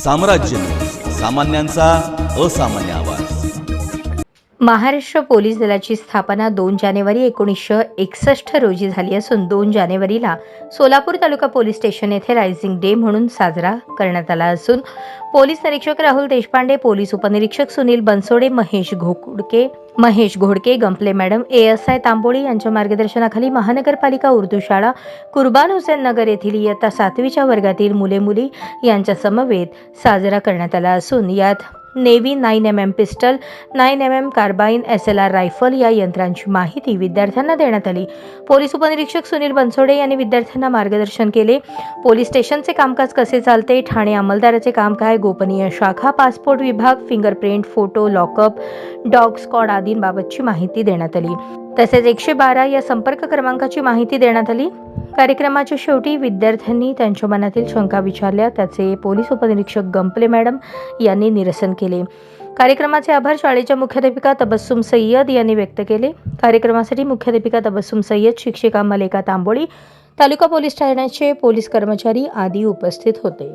साम्राज्य, सामान्यांचा असामान्य आवाज। महाराष्ट्र पोलीस दलाची स्थापना 2 जानेवारी 1961 रोजी झाली असून 2 जानेवारीला सोलापूर तालुका पोलीस स्टेशन येथे रायझिंग डे म्हणून साजरा करण्यात आला असून पोलीस निरीक्षक राहुल देशपांडे, पोलीस उपनिरीक्षक सुनील बनसोडे, महेश घोडके, गंपले मॅडम, ASI तांबोळी यांच्या मार्गदर्शनाखाली महानगरपालिका उर्दू शाळा कुर्बान हुसेन नगर येथील इयत्ता 7वीच्या वर्गातील मुले-मुली यांच्या समवेत साजरा करण्यात आला असून यात navy 9mm pistol, 9mm carbine, SLR rifle या यंत्रांची माहिती विद्यार्थ्यांना देण्यात आली। पोलीस उपनिरीक्षक सुनील बनसोडे यांनी विद्यार्थ्यांना मार्गदर्शन केले। पोलीस स्टेशनचे कामकाज कसे चालते, ठाणे अंमलदाराचे काम काय, गोपनीय शाखा, पासपोर्ट विभाग, fingerprint, photo, lockup, dog squad आदींबाबतची माहिती देण्यात आली। तसेच 112 या संपर्क क्रमांकाची माहिती देण्यात आली। कार्यक्रमाच्या शेवटी विद्यार्थ्यांनी त्यांच्या मनातील शंका विचारल्या, त्याचे पोलीस उपनिरीक्षक गंपले मॅडम यांनी निरसन केले। कार्यक्रमाचे आभार शाळेच्या मुख्याध्यापिका तबस्सुम सय्यद यांनी व्यक्त केले। कार्यक्रमासाठी मुख्याध्यापिका तबस्सुम सय्यद, शिक्षिका मलेका तांबोळी, तालुका पोलीस ठाण्याचे पोलीस कर्मचारी आदी उपस्थित होते।